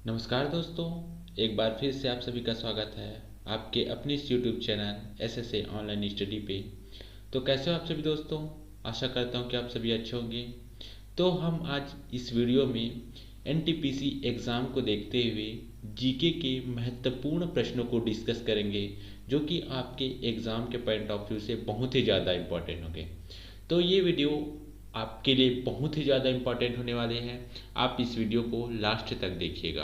नमस्कार दोस्तों, एक बार फिर से आप सभी का स्वागत है आपके अपने इस YouTube channel SSA online study पे। तो कैसे हो आप सभी दोस्तों? आशा करता हूँ कि आप सभी अच्छे होंगे। तो हम आज इस वीडियो में एनटीपीसी एग्ज़ाम को देखते हुए जीके के महत्वपूर्ण प्रश्नों को डिस्कस करेंगे, जो कि आपके एग्ज़ाम के पॉइंट ऑफ व्यू से बहुत ही ज़्यादा इम्पोर्टेंट होंगे। तो ये वीडियो आपके लिए बहुत ही ज़्यादा इम्पोर्टेंट होने वाले हैं। आप इस वीडियो को लास्ट तक देखिएगा।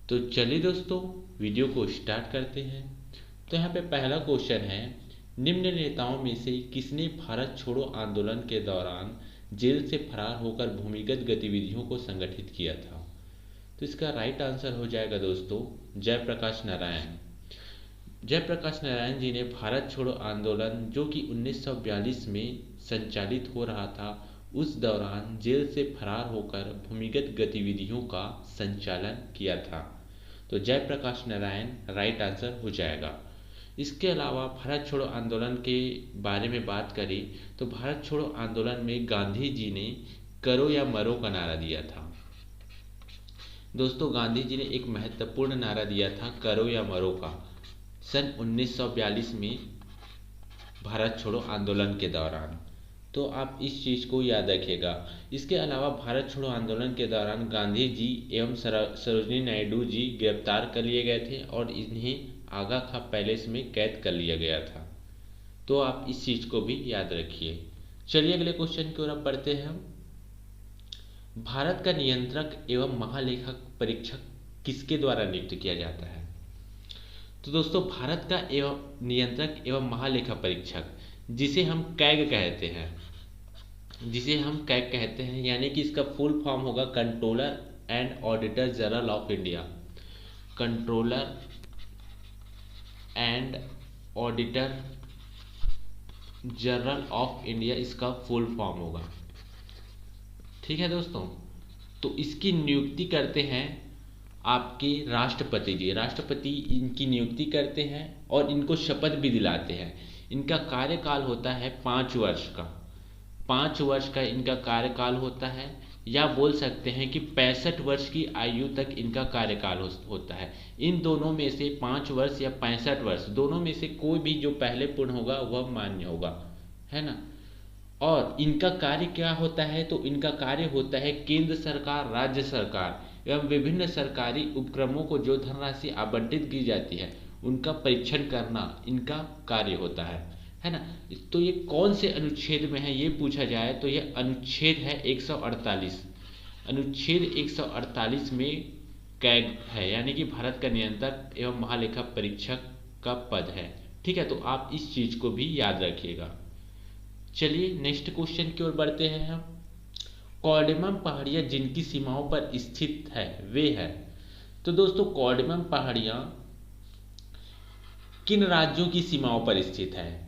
तो चलिए दोस्तों, वीडियो को स्टार्ट करते हैं। तो यहाँ पे पहला क्वेश्चन है, निम्न नेताओं में से किसने भारत छोड़ो आंदोलन के दौरान जेल से फरार होकर भूमिगत गतिविधियों को संगठित किया था? तो इसका राइट आंसर हो जाएगा दोस्तों जयप्रकाश नारायण। जयप्रकाश नारायण जी ने भारत छोड़ो आंदोलन, जो कि 1942 में संचालित हो रहा था, उस दौरान जेल से फरार होकर भूमिगत गतिविधियों का संचालन किया था। तो जयप्रकाश नारायण राइट आंसर हो जाएगा। इसके अलावा भारत छोड़ो आंदोलन के बारे में बात करें तो भारत छोड़ो आंदोलन में गांधी जी ने करो या मरो का नारा दिया था। दोस्तों, गांधी जी ने एक महत्वपूर्ण नारा दिया था करो या मरो का, सन 1942 में भारत छोड़ो आंदोलन के दौरान। तो आप इस चीज़ को याद रखिएगा। इसके अलावा भारत छोड़ो आंदोलन के दौरान गांधी जी एवं सरोजिनी नायडू जी गिरफ्तार कर लिए गए थे और इन्हें आगा खां पैलेस में कैद कर लिया गया था। तो आप इस चीज़ को भी याद रखिए। चलिए अगले क्वेश्चन की ओर अब बढ़ते हैं हम। भारत का नियंत्रक एवं महालेखा परीक्षक किसके द्वारा नियुक्त किया जाता है? तो दोस्तों, भारत का एवं नियंत्रक एवं महालेखा परीक्षक जिसे हम कैग कहते हैं, यानी कि इसका फुल फॉर्म होगा controller and auditor general of India. Controller and auditor general of India इसका फुल फॉर्म होगा। ठीक है दोस्तों, तो इसकी नियुक्ति करते हैं आपके राष्ट्रपति जी। राष्ट्रपति इनकी नियुक्ति करते हैं और इनको शपथ भी दिलाते हैं। इनका कार्यकाल होता है 5 वर्ष का। 5 वर्ष का इनका कार्यकाल होता है, या बोल सकते हैं कि 65 वर्ष की आयु तक इनका कार्यकाल होता है। इन दोनों में से 5 वर्ष या 65 वर्ष, दोनों में से कोई भी जो पहले पूर्ण होगा वह मान्य होगा, है ना। और इनका कार्य क्या होता है? तो इनका कार्य होता है केंद्र सरकार, राज्य सरकार एवं विभिन्न सरकारी उपक्रमों को जो धनराशि आवंटित की जाती है उनका परीक्षण करना इनका कार्य होता है ना। तो ये कौन से अनुच्छेद में है ये पूछा जाए तो ये अनुच्छेद है 148। अनुच्छेद 148 में कैग है, यानी कि भारत का नियंत्रक एवं महालेखा परीक्षक का पद है। ठीक है, तो आप इस चीज को भी याद रखिएगा। चलिए नेक्स्ट क्वेश्चन की ओर बढ़ते हैं हम। कॉर्डेमम पहाड़ियाँ जिनकी सीमाओं पर स्थित है वे है। तो दोस्तों, कॉर्डेमम पहाड़ियाँ किन राज्यों की सीमाओं पर स्थित है?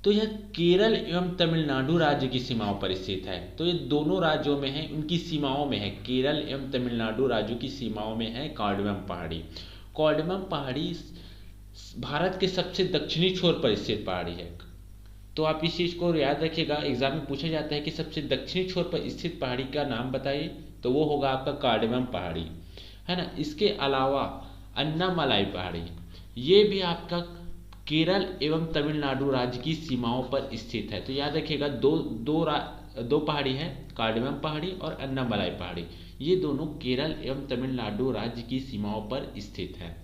तो यह केरल एवं तमिलनाडु राज्य की सीमाओं पर स्थित है। तो ये दोनों राज्यों में है, उनकी सीमाओं में है। केरल एवं तमिलनाडु राज्यों की सीमाओं में है कॉर्डेमम पहाड़ी। कॉर्डेमम पहाड़ी भारत के सबसे दक्षिणी छोर पर स्थित पहाड़ी है। तो आप इस चीज को याद रखिएगा। एग्जाम में पूछा जाता है कि सबसे दक्षिणी छोर पर स्थित पहाड़ी का नाम बताइए, तो वो होगा आपका कार्डेमम पहाड़ी, है ना। इसके अलावा अन्नामलाई पहाड़ी, ये भी आपका केरल एवं तमिलनाडु राज्य की सीमाओं पर स्थित है। तो याद रखिएगा, दो पहाड़ी है, कार्डेमम पहाड़ी और अन्नामलाई पहाड़ी। ये दोनों केरल एवं तमिलनाडु राज्य की सीमाओं पर स्थित है।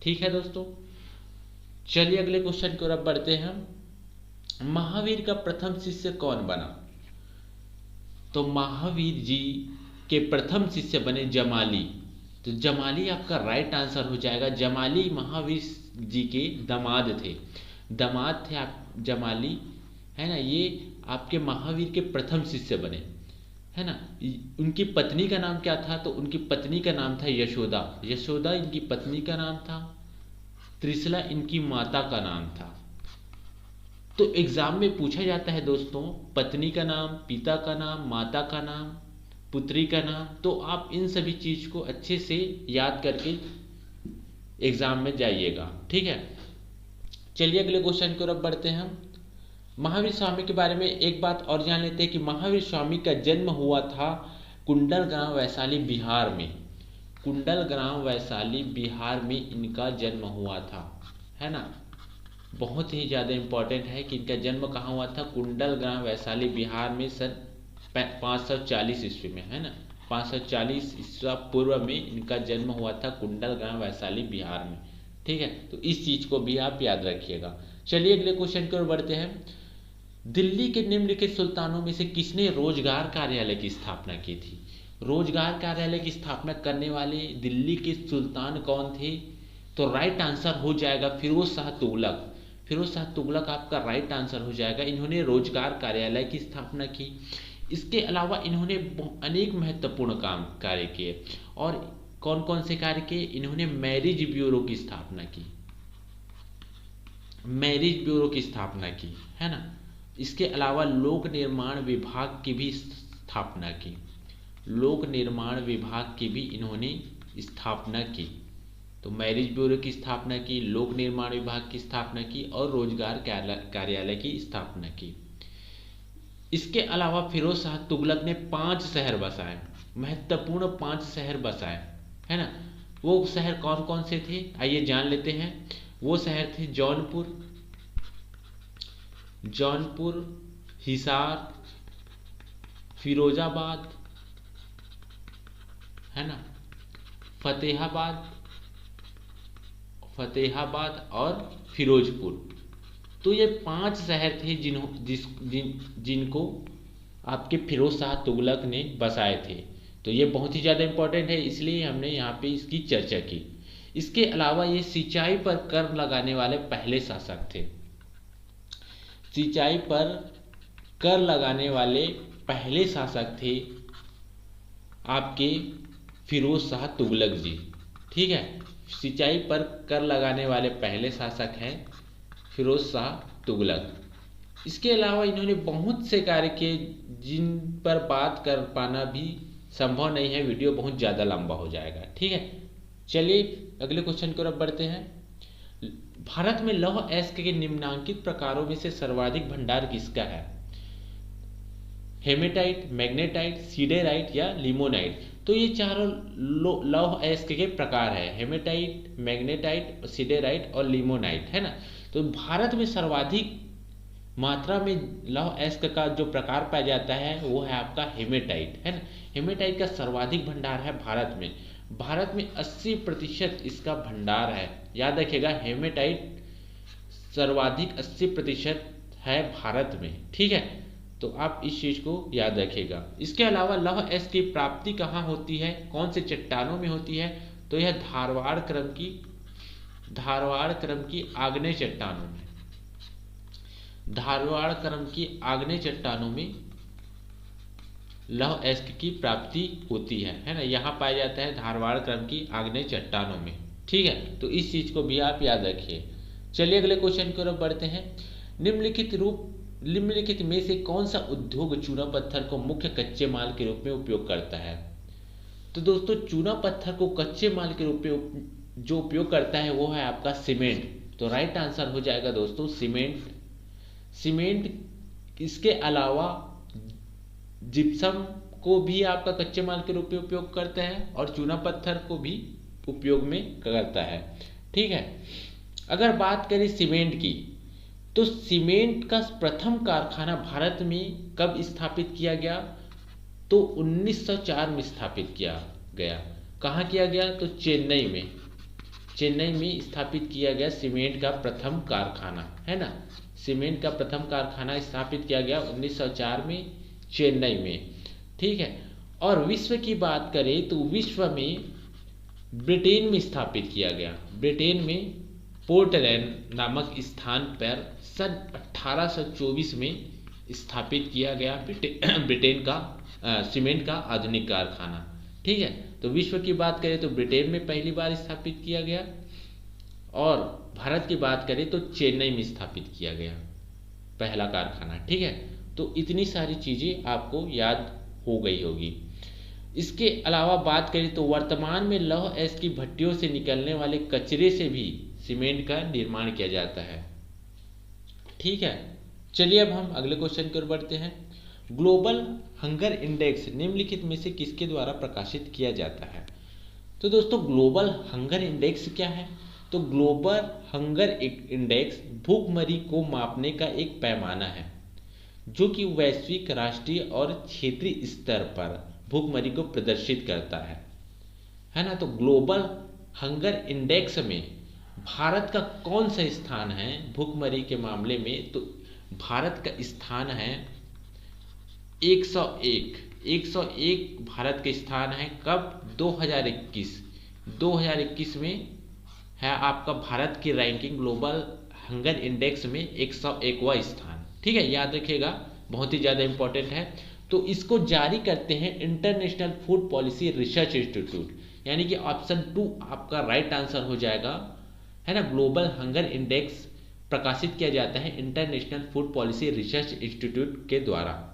ठीक है दोस्तों, चलिए अगले क्वेश्चन की ओर बढ़ते हैं हम। महावीर का प्रथम शिष्य कौन बना? तो महावीर जी के प्रथम शिष्य बने जमाली। तो जमाली आपका राइट आंसर हो जाएगा। जमाली महावीर जी के दामाद थे। आप जमाली, है ना। ये आपके महावीर के प्रथम शिष्य बने, है ना। उनकी पत्नी का नाम क्या था? तो उनकी पत्नी का नाम था यशोदा। यशोदा इनकी पत्नी का नाम था, त्रिशला इनकी माता का नाम था। तो एग्जाम में पूछा जाता है दोस्तों, पत्नी का नाम, पिता का नाम, माता का नाम, पुत्री का नाम। तो आप इन सभी चीज को अच्छे से याद करके एग्जाम में जाइएगा। ठीक है, चलिए अगले क्वेश्चन की ओर बढ़ते हैं हम। महावीर स्वामी के बारे में एक बात और जान लेते हैं कि महावीर स्वामी का जन्म हुआ था कुंडल गांव, वैशाली, बिहार में। कुंडल ग्राम वैशाली बिहार में इनका जन्म हुआ था, है ना। बहुत ही ज़्यादा इम्पोर्टेंट है कि इनका जन्म कहाँ हुआ था, कुंडल ग्राम वैशाली बिहार में सन 540 ईस्वी में, है ना। 540 ईस्वी पूर्व में इनका जन्म हुआ था कुंडल ग्राम वैशाली बिहार में, ठीक है। तो इस चीज़ को भी आप याद रखिएगा। चलिए अगले क्वेश्चन की ओर बढ़ते हैं। दिल्ली के निम्नलिखित सुल्तानों में से किसने रोजगार कार्यालय की स्थापना की थी। रोजगार कार्यालय की स्थापना करने वाले दिल्ली के सुल्तान कौन थे। तो राइट आंसर हो जाएगा फिरोज शाह तुगलक। फिरोज शाह तुगलक आपका राइट आंसर हो जाएगा। इन्होंने रोजगार कार्यालय की स्थापना की। इसके अलावा इन्होंने अनेक महत्वपूर्ण कार्य किए। और कौन कौन से कार्य किए, इन्होंने मैरिज ब्यूरो की स्थापना की, मैरिज ब्यूरो की स्थापना की, है ना। इसके अलावा लोक निर्माण विभाग की भी स्थापना की, लोक निर्माण विभाग की भी इन्होंने स्थापना की। तो मैरिज ब्यूरो की स्थापना की, लोक निर्माण विभाग की स्थापना की और रोजगार कार्यालय की स्थापना की। इसके अलावा फिरोज शाह तुगलक ने 5 शहर बसाए, महत्वपूर्ण 5 शहर बसाए, है ना। वो शहर कौन कौन से थे, आइए जान लेते हैं। वो शहर थे जौनपुर, हिसार, फिरोजाबाद, है ना, फतेहाबाद और फिरोजपुर। तो ये 5 शहर थे जिनको आपके फिरोज शाह तुगलक ने बसाए थे। तो ये बहुत ही ज़्यादा इंपॉर्टेंट है, इसलिए हमने यहाँ पे इसकी चर्चा की। इसके अलावा ये सिंचाई पर कर लगाने वाले पहले शासक थे। सिंचाई पर कर लगाने वाले पहले शासक थे आपके फिरोज शाह तुगलक जी, ठीक है। सिंचाई पर कर लगाने वाले पहले शासक हैं फिरोज शाह तुगलक। इसके अलावा इन्होंने बहुत से कार्य किए जिन पर बात कर पाना भी संभव नहीं है, वीडियो बहुत ज़्यादा लंबा हो जाएगा, ठीक है। चलिए अगले क्वेश्चन की ओर बढ़ते हैं। भारत में लौह अयस्क के निम्नांकित प्रकारों में से सर्वाधिक भंडार किसका है। हेमेटाइट, मैग्नेटाइट, सीडेराइट या लिमोनाइट। तो ये चारों लौह अयस्क के प्रकार है, हेमेटाइट, मैग्नेटाइट, सीडेराइट और लिमोनाइट, है ना। तो भारत में सर्वाधिक मात्रा में लौह अयस्क का जो प्रकार पाया जाता है वो है आपका हेमेटाइट, है ना। हेमेटाइट का सर्वाधिक भंडार है भारत में। भारत में 80% इसका भंडार है, याद रखिएगा। हेमेटाइट सर्वाधिक 80% है भारत में, ठीक है। तो आप इस चीज को याद रखिएगा। इसके अलावा लौह अयस्क की प्राप्ति कहाँ होती है, कौन से चट्टानों में होती है। तो यह धारवाड़ क्रम की आग्नेय चट्टानों में, धारवाड़ क्रम की आग्नेय चट्टानों में लौह अयस्क की प्राप्ति होती है ना। यहाँ पाया जाता है धारवाड़ क्रम की आग्नेय चट्टानों में, ठीक है। तो इस चीज को भी आप याद रखिए। चलिए अगले क्वेश्चन की ओर बढ़ते हैं। निम्नलिखित में से कौन सा उद्योग चूना पत्थर को मुख्य कच्चे माल के रूप में उपयोग करता है। तो दोस्तों चूना पत्थर को कच्चे माल के रूप में जो उपयोग करता है वो है आपका सीमेंट। तो राइट आंसर हो जाएगा दोस्तों सीमेंट। इसके अलावा जिप्सम को भी आपका कच्चे माल के रूप में उपयोग करता है और चूना पत्थर को भी उपयोग में करता है, ठीक है। अगर बात करें सीमेंट की, तो सीमेंट का प्रथम कारखाना भारत में कब स्थापित किया गया। तो 1904 में स्थापित किया गया। कहाँ किया गया, तो चेन्नई में स्थापित किया गया सीमेंट का प्रथम कारखाना, है ना। सीमेंट का प्रथम कारखाना स्थापित किया गया 1904 में चेन्नई में, ठीक है। और विश्व की बात करें तो विश्व में ब्रिटेन में स्थापित किया गया। ब्रिटेन में पोर्टलैंड नामक स्थान पर सन 1824 में स्थापित किया गया ब्रिटेन का सीमेंट का आधुनिक कारखाना, ठीक है। तो विश्व की बात करें तो ब्रिटेन में पहली बार स्थापित किया गया और भारत की बात करें तो चेन्नई में स्थापित किया गया पहला कारखाना, ठीक है। तो इतनी सारी चीज़ें आपको याद हो गई होगी। इसके अलावा बात करें तो वर्तमान में लौह अयस्क की भट्टियों से निकलने वाले कचरे से भी सीमेंट का निर्माण किया जाता है, ठीक है। चलिए अब हम अगले क्वेश्चन की ओर बढ़ते हैं। ग्लोबल हंगर इंडेक्स निम्नलिखित में से किसके द्वारा प्रकाशित किया जाता है। तो दोस्तों ग्लोबल हंगर इंडेक्स क्या है? तो ग्लोबल हंगर इंडेक्स भूखमरी को मापने का एक पैमाना है जो कि वैश्विक, राष्ट्रीय और क्षेत्रीय स्तर पर भूखमरी को प्रदर्शित करता है ना। तो ग्लोबल हंगर इंडेक्स में भारत का कौन सा स्थान है भूखमरी के मामले में? तो भारत का स्थान है 101। 101 भारत के स्थान है। कब? 2021 में है आपका भारत की रैंकिंग ग्लोबल हंगर इंडेक्स में 101वां स्थान। ठीक है, याद रखिएगा, बहुत ही ज़्यादा इंपॉर्टेंट है। तो इसको जारी करते हैं international food policy research institute, यानी कि ऑप्शन 2 आपका राइट आंसर हो जाएगा, है ना। ग्लोबल हंगर इंडेक्स प्रकाशित किया जाता है international food policy research institute के द्वारा।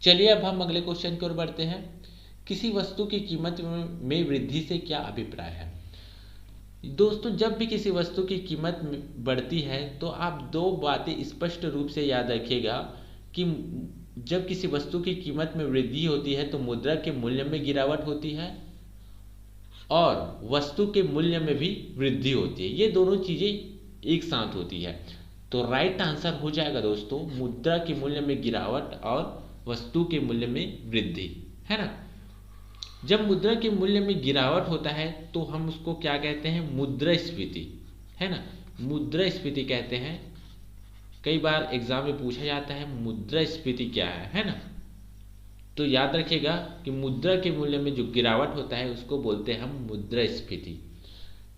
चलिए अब हम अगले क्वेश्चन की ओर बढ़ते हैं। किसी वस्तु की कीमत में वृद्धि से क्या अभिप्राय है? दोस्तों जब भी किसी वस्तु की कीमत बढ़ती है तो आप दो बातें स्पष्ट रूप से याद रखिएगा कि जब किसी वस्तु की कीमत में वृद्धि होती है तो मुद्रा के मूल्य में गिरावट होती है और वस्तु के मूल्य में भी वृद्धि होती है। ये दोनों चीजें एक साथ होती है। तो राइट आंसर हो जाएगा दोस्तों मुद्रा के मूल्य में गिरावट और वस्तु के मूल्य में वृद्धि, है ना। जब मुद्रा के मूल्य में गिरावट होता है तो हम उसको क्या कहते हैं? मुद्रास्फीति, है ना। मुद्रास्फीति कहते हैं। कई बार एग्जाम में पूछा जाता है मुद्रास्फीति क्या है ना। तो याद रखिएगा कि मुद्रा के मूल्य में जो गिरावट होता है उसको बोलते हैं हम मुद्रास्फीति।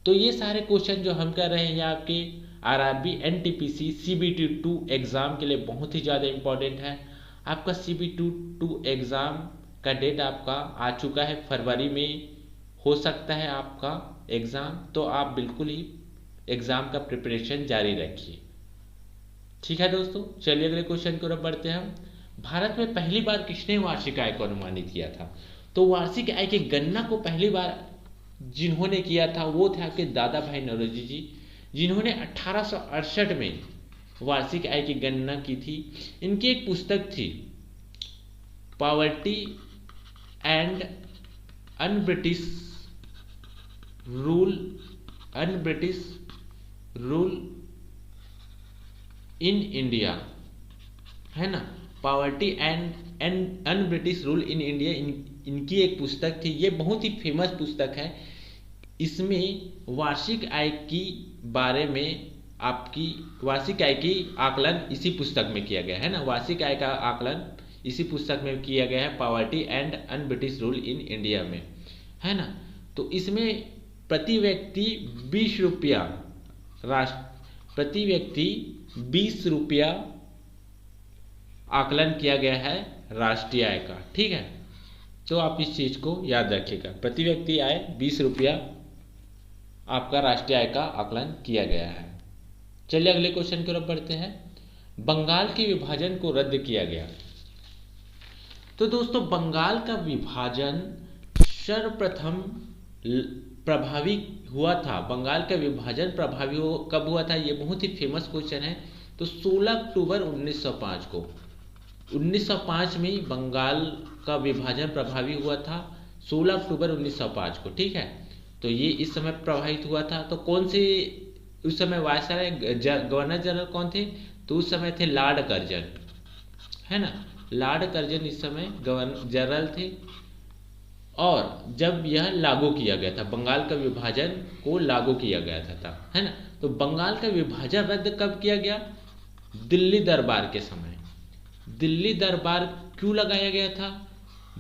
तो ये सारे क्वेश्चन जो हम कर रहे हैं ये आपके आरआरबी, एनटीपीसी, सीबीटी 2 एग्जाम के लिए बहुत ही ज़्यादा इंपॉर्टेंट है। आपका सीबीटी 2 एग्ज़ाम का डेट आपका आ चुका है, फरवरी में हो सकता है आपका एग्ज़ाम। तो आप बिल्कुल ही एग्ज़ाम का प्रिपरेशन जारी रखिए। ठीक है दोस्तों, चलिए अगले क्वेश्चन की ओर बढ़ते हैं हम। भारत में पहली बार किसने वार्षिक आय को अनुमानित किया था? तो वार्षिक आय की गणना को पहली बार जिन्होंने किया था वो थे आपके दादा भाई नौरोजी जी, जिन्होंने 1868 में वार्षिक आय की गणना की थी। इनकी एक पुस्तक थी poverty and un-British rule in India, है ना। Poverty and un-British rule in India इनकी एक पुस्तक थी। ये बहुत ही फेमस पुस्तक है। इसमें वार्षिक आय की बारे में आपकी वार्षिक आय की आकलन इसी पुस्तक में किया गया है ना। वार्षिक आय का आकलन इसी पुस्तक में किया गया है, poverty and un-British rule in India में, है ना। तो इसमें प्रति व्यक्ति 20 रुपया आकलन किया गया है राष्ट्रीय आय का। ठीक है, तो आप इस चीज को याद रखिएगा, प्रति व्यक्ति आय 20 रुपया आपका राष्ट्रीय आय का आकलन किया गया है। चलिए अगले क्वेश्चन की ओर बढ़ते हैं। बंगाल के विभाजन को रद्द किया गया। तो दोस्तों बंगाल का विभाजन सर्वप्रथम प्रभावी हुआ था। बंगाल का विभाजन प्रभावी कब हुआ था? ये बहुत ही फेमस क्वेश्चन है। तो 16 अक्टूबर 1905 को, 1905 में बंगाल का विभाजन प्रभावी हुआ था, 16 अक्टूबर 1905 को। ठीक है, तो ये इस समय प्रभावित हुआ था। तो कौन से उस समय वायसराय गवर्नर जनरल कौन थे? तो उस समय थे लॉर्ड कर्जन, है ना। लॉर्ड कर्जन इस समय गवर्नर जनरल थे। और जब यह लागू किया गया था, बंगाल का विभाजन को लागू किया गया था, है ना। तो बंगाल का विभाजन रद्द कब किया गया? दिल्ली दरबार के समय। दिल्ली दरबार क्यों लगाया गया था?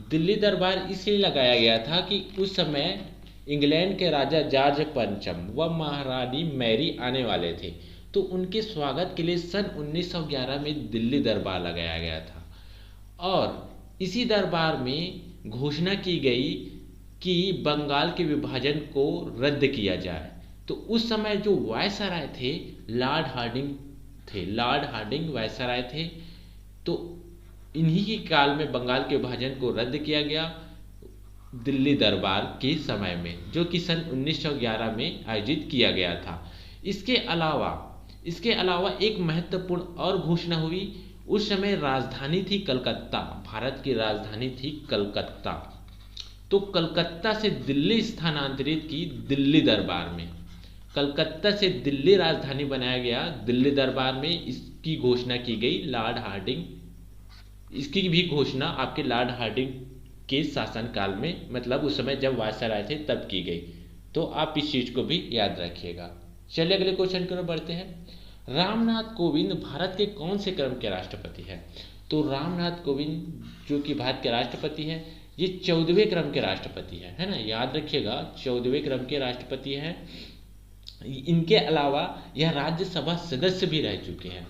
दिल्ली दरबार इसलिए लगाया गया था कि उस समय इंग्लैंड के राजा जॉर्ज पंचम व महारानी मैरी आने वाले थे। तो उनके स्वागत के लिए सन 1911 में दिल्ली दरबार लगाया गया था। और इसी दरबार में घोषणा की गई कि बंगाल के विभाजन को रद्द किया जाए। तो उस समय जो वायसराय थे लॉर्ड हार्डिंग थे, लॉर्ड हार्डिंग वायसराय थे। तो इन्हीं के काल में बंगाल के विभाजन को रद्द किया गया दिल्ली दरबार के समय में, जो कि सन 1911 में आयोजित किया गया था। इसके अलावा एक महत्वपूर्ण और घोषणा हुई। उस समय राजधानी थी कलकत्ता, भारत की राजधानी थी कलकत्ता। तो कलकत्ता से दिल्ली स्थानांतरित की दिल्ली दरबार में। कलकत्ता से दिल्ली राजधानी बनाया गया दिल्ली दरबार में। इसकी घोषणा की गई लॉर्ड हार्डिंग, इसकी भी घोषणा आपके लॉर्ड हार्डिंग के शासनकाल में, मतलब उस समय जब वायसराय थे तब की गई। तो आप इस चीज को भी याद रखिएगा। चलिए अगले क्वेश्चन की ओर बढ़ते हैं। रामनाथ कोविंद भारत के कौन से क्रम के राष्ट्रपति हैं? तो रामनाथ कोविंद जो कि भारत के राष्ट्रपति हैं, ये 14वें क्रम के राष्ट्रपति है ना, याद रखिएगा 14वें क्रम के राष्ट्रपति हैं। इनके अलावा यह राज्यसभा सदस्य भी रह चुके हैं,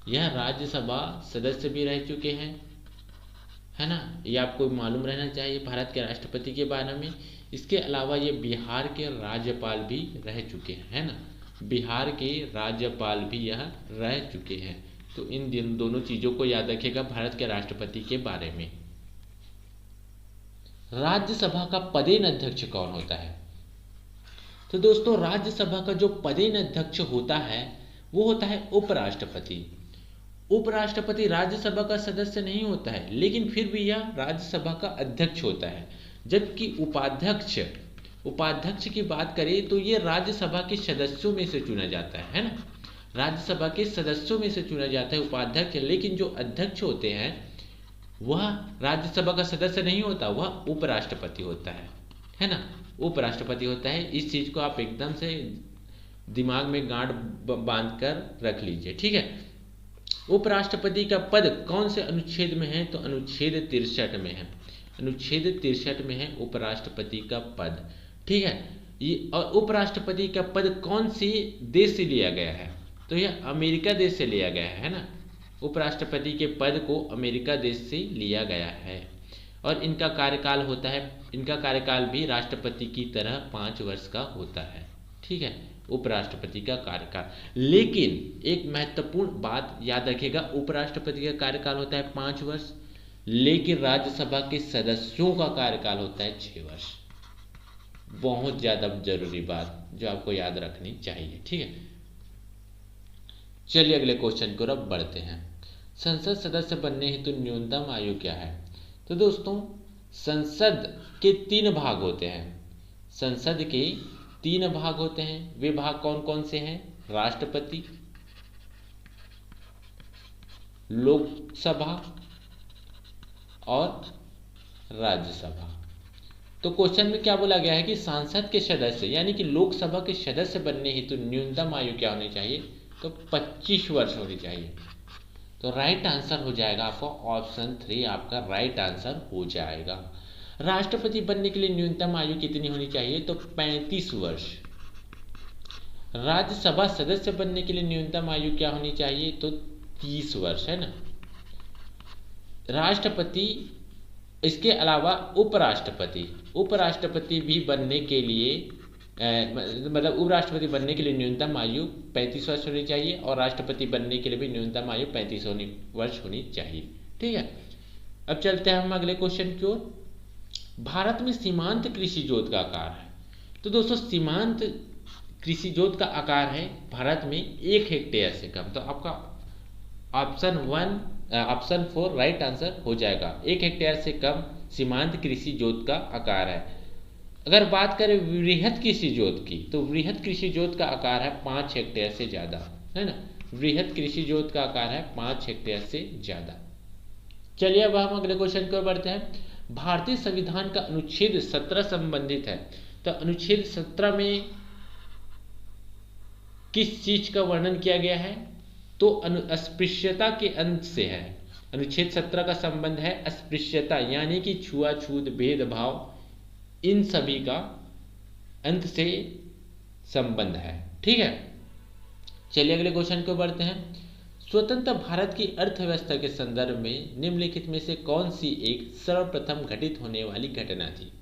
यह राज्यसभा सदस्य भी रह चुके हैं, है ना, ये आपको मालूम रहना चाहिए भारत के राष्ट्रपति के बारे में। इसके अलावा ये बिहार के राज्यपाल भी रह चुके हैं, है ना, बिहार के राज्यपाल भी यह रह चुके हैं। तो इन दोनों चीजों को याद रखिएगा भारत के राष्ट्रपति के बारे में। राज्यसभा का पदेन अध्यक्ष कौन होता है? तो दोस्तों राज्यसभा का जो पदेन अध्यक्ष होता है वो होता है उपराष्ट्रपति। उपराष्ट्रपति राज्यसभा का सदस्य नहीं होता है, लेकिन फिर भी यह राज्यसभा का अध्यक्ष होता है। जबकि उपाध्यक्ष की बात करें तो ये राज्यसभा के सदस्यों में से चुना जाता है ना, राज्यसभा के सदस्यों में से चुना जाता है उपाध्यक्ष। लेकिन जो अध्यक्ष होते हैं वह राज्यसभा का सदस्य नहीं होता, वह उपराष्ट्रपति होता है ना, उपराष्ट्रपति होता है। इस चीज को आप एकदम से दिमाग में गांठ बांध कर रख लीजिए, ठीक है। उपराष्ट्रपति का पद कौन से अनुच्छेद में है? तो अनुच्छेद 63 में है, अनुच्छेद 63 में है उपराष्ट्रपति का पद, ठीक है। ये और उपराष्ट्रपति का पद कौन से देश से लिया गया है? तो यह अमेरिका देश से लिया गया है ना, उपराष्ट्रपति के पद को अमेरिका देश से लिया गया है। और इनका कार्यकाल होता है, इनका कार्यकाल भी राष्ट्रपति की तरह 5 वर्ष का होता है, ठीक है, उपराष्ट्रपति का कार्यकाल। लेकिन एक महत्वपूर्ण बात याद रखिएगा, उपराष्ट्रपति का कार्यकाल होता है 5 वर्ष, लेकिन राज्यसभा के सदस्यों का कार्यकाल होता है 6 वर्ष। बहुत ज्यादा जरूरी बात जो आपको याद रखनी चाहिए, ठीक है। चलिए अगले क्वेश्चन की ओर बढ़ते हैं। संसद सदस्य बनने हेतु न्यूनतम आयु क्या है? तो दोस्तों संसद के 3 भाग होते हैं, संसद के 3 भाग होते हैं। वे भाग कौन कौन से हैं? राष्ट्रपति, लोकसभा और राज्यसभा। तो क्वेश्चन में क्या बोला गया है कि सांसद के सदस्य यानी कि लोकसभा के सदस्य बनने हेतु न्यूनतम आयु क्या होनी चाहिए? तो 25 वर्ष होनी चाहिए। तो राइट आंसर हो जाएगा आपका ऑप्शन 3, आपका राइट आंसर हो जाएगा। राष्ट्रपति बनने के लिए न्यूनतम आयु कितनी होनी चाहिए? तो 35 वर्ष। राज्यसभा सदस्य बनने के लिए न्यूनतम आयु क्या होनी चाहिए? तो 30 वर्ष, है ना। राष्ट्रपति, इसके अलावा उपराष्ट्रपति भी बनने के लिए मतलब उपराष्ट्रपति बनने के लिए न्यूनतम आयु 35 वर्ष होनी चाहिए और राष्ट्रपति बनने के लिए भी न्यूनतम आयु 35 वर्ष होनी चाहिए, ठीक है। अब चलते हैं हम अगले क्वेश्चन की ओर। भारत में सीमांत कृषि जोत का आकार है? तो दोस्तों सीमांत कृषि जोत का आकार है भारत में 1 हेक्टेयर से कम। तो आपका ऑप्शन 4 राइट आंसर हो जाएगा। 1 हेक्टेयर से कम सीमांत कृषि जोत का आकार है। अगर बात करें वृहद कृषि जोत की, तो वृहद कृषि जोत का आकार है 5 हेक्टेयर से ज्यादा, है ना। वृहद कृषि जोत का आकार है 5 हेक्टेयर से ज्यादा। चलिए अब हम अगले क्वेश्चन की ओर बढ़ते हैं। भारतीय संविधान का अनुच्छेद 17 संबंधित है। तो अनुच्छेद 17 में किस चीज का वर्णन किया गया है? तो अस्पृश्यता के अंत से है। अनुच्छेद 17 का संबंध है अस्पृश्यता यानी कि छुआछूत, भेदभाव, इन सभी का अंत से संबंध है, ठीक है। चलिए अगले क्वेश्चन को बढ़ते हैं। स्वतंत्र भारत की अर्थव्यवस्था के संदर्भ में निम्नलिखित में से कौन सी एक सर्वप्रथम घटित होने वाली घटना थी?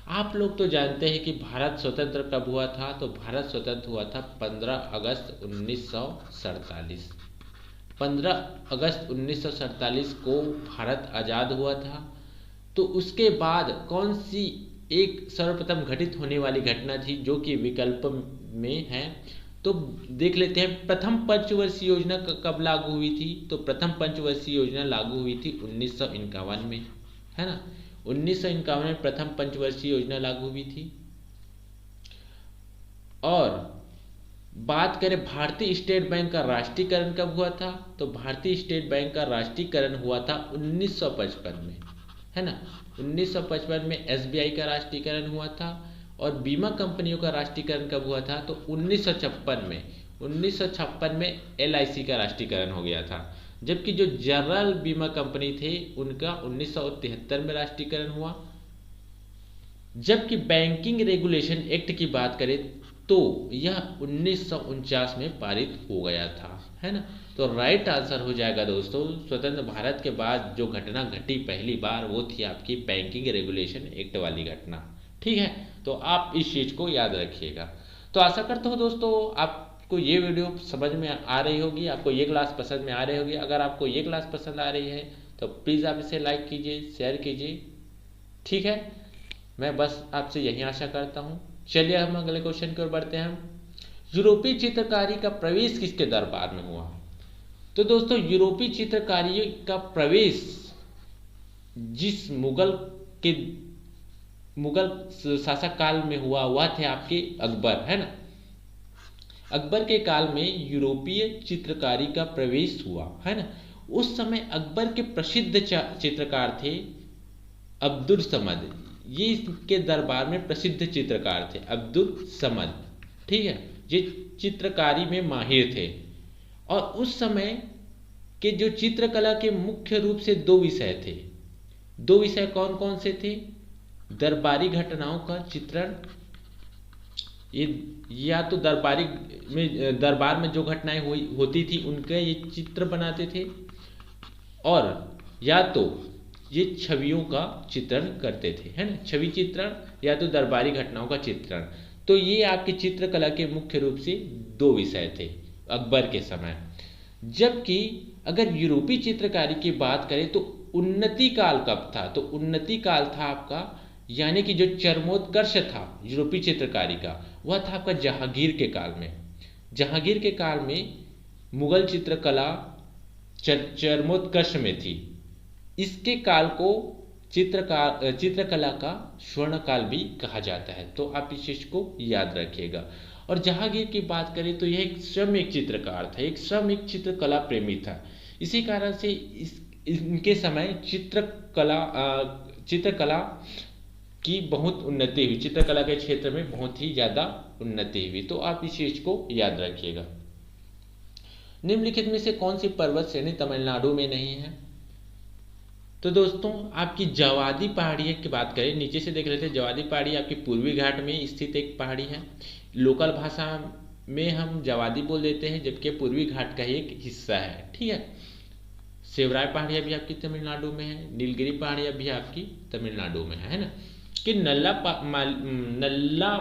आप लोग तो जानते हैं कि भारत स्वतंत्र कब हुआ था? तो भारत स्वतंत्र हुआ था 15 अगस्त 1947। 15 अगस्त 1947 को भारत आजाद हुआ था। तो उसके बाद कौन सी एक सर्वप्रथम घटित होने वाली घटना थी जो कि विकल्प में है? तो देख लेते हैं। प्रथम पंचवर्षीय योजना कब लागू हुई थी? तो प्रथम पंचवर्षीय योजना लागू हुई थी 1951 में, है ना। 1951 में प्रथम पंचवर्षीय योजना लागू हुई थी। और बात करें भारतीय स्टेट बैंक का राष्ट्रीयकरण कब हुआ था, तो भारतीय स्टेट बैंक का राष्ट्रीयकरण हुआ था 1955 में, है ना। 1955 में एसबीआई का राष्ट्रीयकरण हुआ था। और बीमा कंपनियों का राष्ट्रीयकरण कब हुआ था, तो 1956 में एलआईसी का राष्ट्रीयकरण हो गया था। जबकि जो जनरल बीमा कंपनी थे उनका 1973 में राष्ट्रीयकरण हुआ। जबकि बैंकिंग रेगुलेशन एक्ट की बात करें तो यह 1949 में पारित हो गया था, है ना। तो राइट आंसर हो जाएगा दोस्तों, स्वतंत्र भारत के बाद जो घटना घटी पहली बार वो थी आपकी बैंकिंग रेगुलेशन एक्ट वाली घटना। ठीक है, तो आप इस चीज को याद रखिएगा। तो आशा करता हूँ दोस्तों आपको ये वीडियो समझ में आ रही होगी, आपको ये क्लास पसंद में आ रही होगी। अगर आपको ये क्लास पसंद आ रही है तो प्लीज़ आप इसे लाइक कीजिए, शेयर कीजिए। ठीक है, मैं बस आपसे यही आशा करता हूँ। चलिए हम अगले क्वेश्चन की ओर बढ़ते हैं। यूरोपीय चित्रकारी का प्रवेश किसके दरबार में हुआ, तो दोस्तों यूरोपीय चित्रकारी का प्रवेश जिस मुगल शासक काल में हुआ वह थे आपके अकबर, है ना। अकबर के काल में यूरोपीय चित्रकारी का प्रवेश हुआ, है ना। उस समय अकबर के प्रसिद्ध चित्रकार थे अब्दुल समद। ये इसके दरबार में प्रसिद्ध चित्रकार थे अब्दुल समद, ठीक है। ये चित्रकारी में माहिर थे। और उस समय के जो चित्रकला के मुख्य रूप से दो विषय थे। दो विषय कौन कौन से थे, दरबारी घटनाओं का चित्रण, ये या तो दरबार में जो घटनाएं होती थी उनके ये चित्र बनाते थे, और या तो ये छवियों का चित्रण करते थे, है ना। छवि चित्रण या तो दरबारी घटनाओं का चित्रण। तो ये आपकी चित्रकला के मुख्य रूप से दो विषय थे अकबर के समय। जबकि अगर यूरोपीय चित्रकारी की बात करें तो उन्नति काल कब था, तो उन्नति काल था आपका, यानी कि जो चरमोत्कर्ष था यूरोपीय चित्रकारी का वह था आपका जहांगीर के काल में। जहांगीर के काल में मुगल चित्रकला चरमोत्कर्ष में थी। इसके काल को चित्रकला का स्वर्ण काल भी कहा जाता है। तो आप इस चीज को याद रखिएगा। और जहांगीर की बात करें तो यह एक श्रमिक चित्रकार था, एक श्रमिक चित्रकला प्रेमी था। इसी कारण से इनके समय चित्रकला की बहुत उन्नति हुई, चित्रकला के क्षेत्र में बहुत ही ज्यादा उन्नति हुई। तो आप इस चीज को याद रखिएगा। निम्नलिखित में से कौन सी पर्वत श्रेणी तमिलनाडु में नहीं है, तो दोस्तों आपकी जवादी पहाड़ी की बात करें, नीचे से देख रहे थे जवादी पहाड़ी आपकी पूर्वी घाट में स्थित एक पहाड़ी है। लोकल भाषा में हम जवादी बोल देते हैं, जबकि पूर्वी घाट का ही एक हिस्सा है, ठीक है। सेवराय पहाड़ियाँ भी आपकी तमिलनाडु में है, नीलगिरी पहाड़ियाँ भी आपकी तमिलनाडु में है ना। कि नल्ला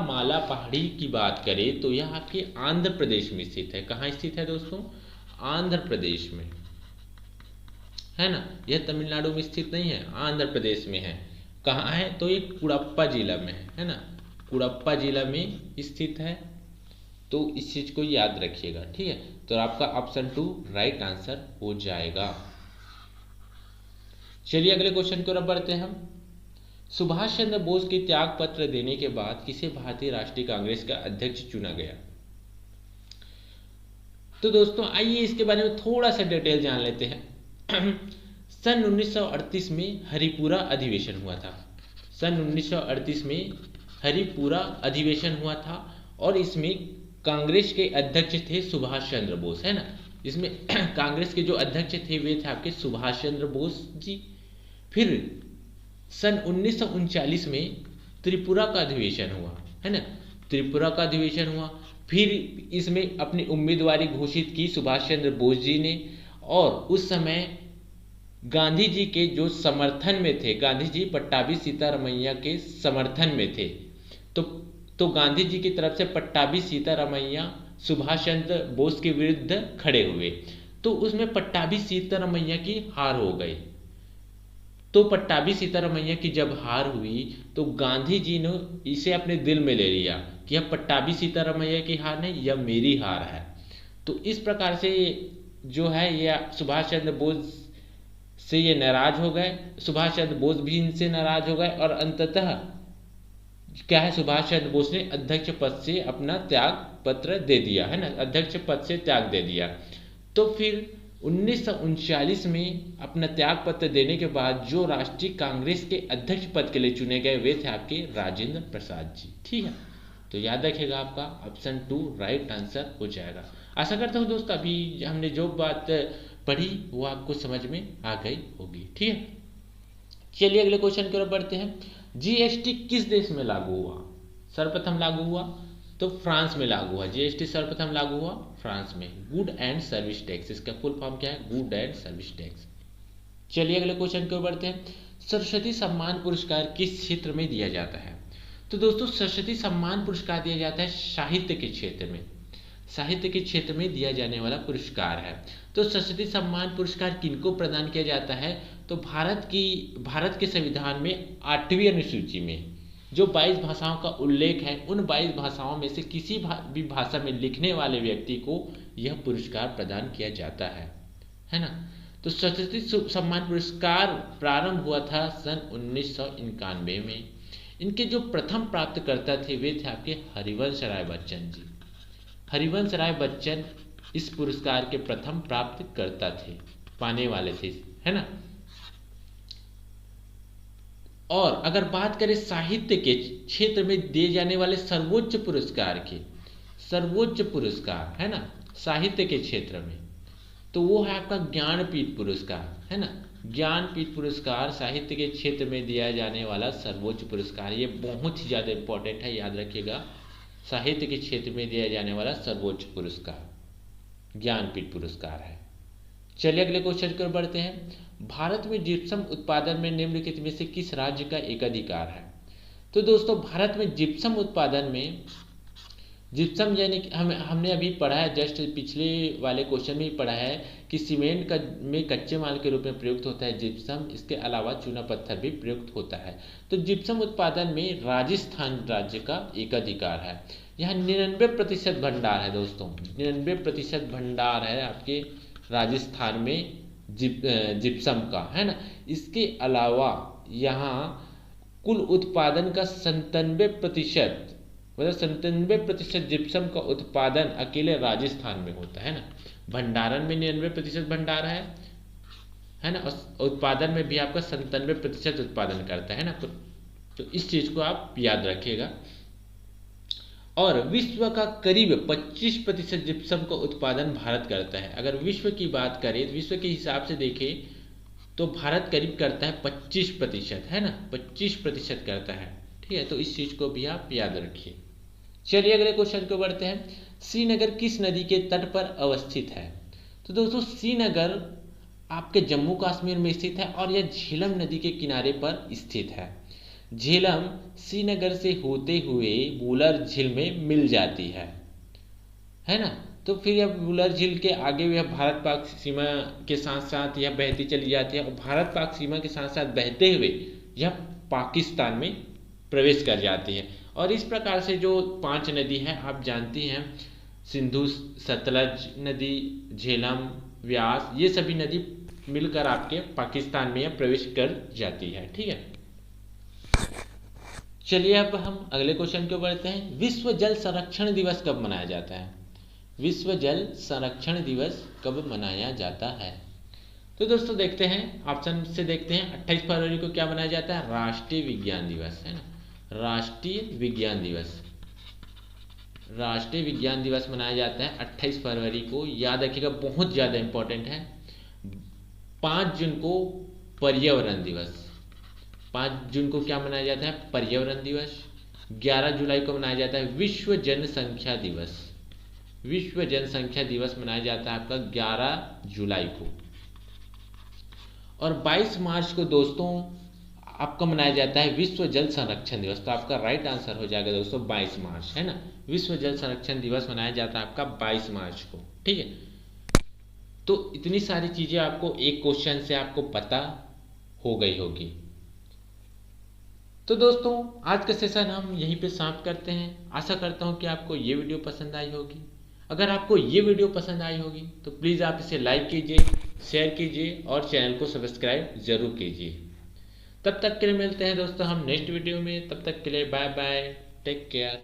माला पहाड़ी की बात करें तो यह आपके आंध्र प्रदेश में स्थित है। कहाँ स्थित है दोस्तों, आंध्र प्रदेश में, है ना। यह तमिलनाडु में स्थित नहीं है, आंध्र प्रदेश में है। कहाँ है, तो ये कुड़प्पा जिला में है ना, कुड़प्पा जिला में स्थित है। तो इस चीज को याद रखिएगा, ठीक है। तो आपका ऑप्शन 2 राइट आंसर हो जाएगा। चलिए अगले क्वेश्चन की ओर बढ़ते हैं हम। सुभाष चंद्र बोस के त्याग पत्र देने के बाद किसे भारतीय राष्ट्रीय कांग्रेस का अध्यक्ष चुना गया, तो दोस्तों आइए इसके बारे में थोड़ा सा डिटेल जान लेते हैं। सन 1938 में हरिपुरा अधिवेशन हुआ था। सन 1938 में हरिपुरा अधिवेशन हुआ था और इसमें कांग्रेस के अध्यक्ष थे सुभाष चंद्र बोस, है ना। इसमें कांग्रेस के जो अध्यक्ष थे वे थे आपके सुभाष चंद्र बोस जी। फिर सन 1939 में त्रिपुरा का अधिवेशन हुआ, है ना, त्रिपुरा का अधिवेशन हुआ। फिर इसमें अपनी उम्मीदवारी घोषित की सुभाष चंद्र बोस जी ने, और उस समय गांधी जी के जो समर्थन में थे, गांधी जी पट्टाभी सीतारमैया के समर्थन में थे। तो गांधी जी की तरफ से पट्टाभी सीतारमैया सुभाष चंद्र बोस के विरुद्ध खड़े हुए। तो उसमें पट्टाभी सीतारमैया की हार हो गई। तो पट्टाभी सीतारमैया की जब हार हुई तो गांधी जी ने इसे अपने दिल में ले लिया कि यह पट्टाभी सीतारमैया की हार नहीं, यह मेरी हार है। तो इस प्रकार से जो है यह सुभाष चंद्र बोस से ये नाराज हो गए, सुभाष चंद्र बोस भी इनसे नाराज हो गए और अंततः क्या है, सुभाष चंद्र बोस ने अध्यक्ष पद से अपना त्याग पत्र दे दिया, है ना, अध्यक्ष पद से त्याग दे दिया। तो फिर 1939 में अपना त्याग पत्र देने के बाद जो राष्ट्रीय कांग्रेस के अध्यक्ष पद के लिए चुने गए वे थे आपके राजेंद्र प्रसाद जी। ठीक है, तो याद रखिएगा आपका ऑप्शन 2 राइट आंसर हो जाएगा। आशा करता हूँ दोस्तों अभी हमने जो बात पढ़ी वो आपको समझ में आ गई होगी। ठीक है, चलिए अगले क्वेश्चन की ओर बढ़ते हैं। जीएसटी किस देश में लागू हुआ? सर्वप्रथम लागू हुआ तो फ्रांस में लागू हुआ। जीएसटी सर्वप्रथम लागू हुआ फ्रांस में। गुड एंड सर्विस टैक्स, इसका फुल फॉर्म क्या है? Good and service tax. चलिए अगले क्वेश्चन की ओर बढ़ते हैं। सरस्वती सम्मान पुरस्कार किस क्षेत्र में दिया जाता है? तो दोस्तों सरस्वती सम्मान पुरस्कार दिया जाता है साहित्य के क्षेत्र में, साहित्य के क्षेत्र में दिया जाने वाला पुरस्कार है। तो सरस्वती सम्मान पुरस्कार किनको प्रदान किया जाता है? तो भारत के संविधान में 8वीं अनुसूची में जो 22 भाषाओं का उल्लेख है, उन 22 भाषाओं में से किसी भी भाषा में लिखने वाले व्यक्ति को यह पुरस्कार प्रदान किया जाता है ना। तो सरस्वती सम्मान पुरस्कार प्रारंभ हुआ था सन 1991 में। इनके जो प्रथम प्राप्तकर्ता थे वे थे आपके हरिवंश राय बच्चन जी। हरिवंश राय बच्चन इस पुरस्कार के प्रथम प्राप्तकर्ता थे, पाने वाले थे, है ना। और अगर बात करें साहित्य के क्षेत्र में दिए जाने वाले सर्वोच्च पुरस्कार की, सर्वोच्च पुरस्कार है ना साहित्य के क्षेत्र में, तो वो है आपका ज्ञानपीठ पुरस्कार, है ना। ज्ञानपीठ पुरस्कार साहित्य के क्षेत्र में दिया जाने वाला सर्वोच्च पुरस्कार, ये बहुत ही ज़्यादा इंपॉर्टेंट है, याद रखिएगा। साहित्य के क्षेत्र में दिया जाने वाला सर्वोच्च पुरस्कार ज्ञानपीठ पुरस्कार है। चलिए अगले क्वेश्चन की ओर बढ़ते हैं। भारत में जिप्सम उत्पादन में निम्नलिखित में से किस राज्य का एकाधिकार है? तो दोस्तों भारत में जिप्सम उत्पादन में, जिप्सम यानी कि हमने अभी पढ़ा है, जस्ट पिछले वाले क्वेश्चन में ही पढ़ा है कि सीमेंट में कच्चे माल के रूप में प्रयुक्त होता है जिप्सम, इसके अलावा चूना पत्थर भी प्रयुक्त होता है। तो जिप्सम उत्पादन में राजस्थान राज्य का एकाधिकार है। यहाँ 99% भंडार है दोस्तों, 99% भंडार है आपके राजस्थान में जिप्सम का, है ना। इसके अलावा यहाँ कुल उत्पादन का 97%, मतलब 97% जिप्सम का उत्पादन अकेले राजस्थान में होता है ना। भंडारण में 99% भंडार है ना, और उत्पादन में भी आपका 97% उत्पादन करता है ना। तो इस चीज को आप याद रखिएगा। और विश्व का करीब 25% जिप्सम का उत्पादन भारत करता है। अगर विश्व की बात करें, विश्व के हिसाब से देखें तो भारत करीब करता है 25%, है ना, 25% करता है। ठीक है, तो इस चीज को भी आप याद रखिए। चलिए अगले क्वेश्चन को बढ़ते हैं। श्रीनगर किस नदी के तट पर अवस्थित है? तो दोस्तों श्रीनगर आपके जम्मू कश्मीर में स्थित है और यह झेलम नदी के किनारे पर स्थित है। झेलम श्रीनगर से होते हुए वुलर झील में मिल जाती है ना। तो फिर यह वुलर झील के आगे यह भारत पाक सीमा के साथ साथ यह बहती चली जाती है और भारत पाक सीमा के साथ साथ बहते हुए यह पाकिस्तान में प्रवेश कर जाती है। और इस प्रकार से जो 5 नदी है आप जानती हैं, सिंधु, सतलज नदी, झेलम, व्यास, ये सभी नदी मिलकर आपके पाकिस्तान में प्रवेश कर जाती है। ठीक है, चलिए अब हम अगले क्वेश्चन को बढ़ते हैं। विश्व जल संरक्षण दिवस कब मनाया जाता है? विश्व जल संरक्षण दिवस कब मनाया जाता है? तो दोस्तों देखते हैं, ऑप्शन से देखते हैं। 28 फरवरी को क्या मनाया जाता है? राष्ट्रीय विज्ञान दिवस, है ना, राष्ट्रीय विज्ञान दिवस। राष्ट्रीय विज्ञान दिवस मनाया जाता है 28 फरवरी को, याद रखिएगा, बहुत ज़्यादा इंपॉर्टेंट है। 5 जून को पर्यावरण दिवस, 5 जून को क्या मनाया जाता है? पर्यावरण दिवस। 11 जुलाई को मनाया जाता है विश्व जनसंख्या दिवस। विश्व जनसंख्या दिवस मनाया जाता है आपका 11 जुलाई को। और 22 मार्च को दोस्तों आपका मनाया जाता है विश्व जल संरक्षण दिवस। तो आपका राइट आंसर हो जाएगा दोस्तों 22 मार्च, है ना। विश्व जल संरक्षण दिवस मनाया जाता है आपका 22 मार्च को। ठीक है, तो इतनी सारी चीजें आपको एक क्वेश्चन से आपको पता हो गई होगी। तो दोस्तों आज का सेशन हम यहीं पे समाप्त करते हैं। आशा करता हूँ कि आपको ये वीडियो पसंद आई होगी। अगर आपको ये वीडियो पसंद आई होगी तो प्लीज़ आप इसे लाइक कीजिए, शेयर कीजिए और चैनल को सब्सक्राइब ज़रूर कीजिए। तब तक के लिए मिलते हैं दोस्तों हम नेक्स्ट वीडियो में। तब तक के लिए बाय बाय, टेक केयर।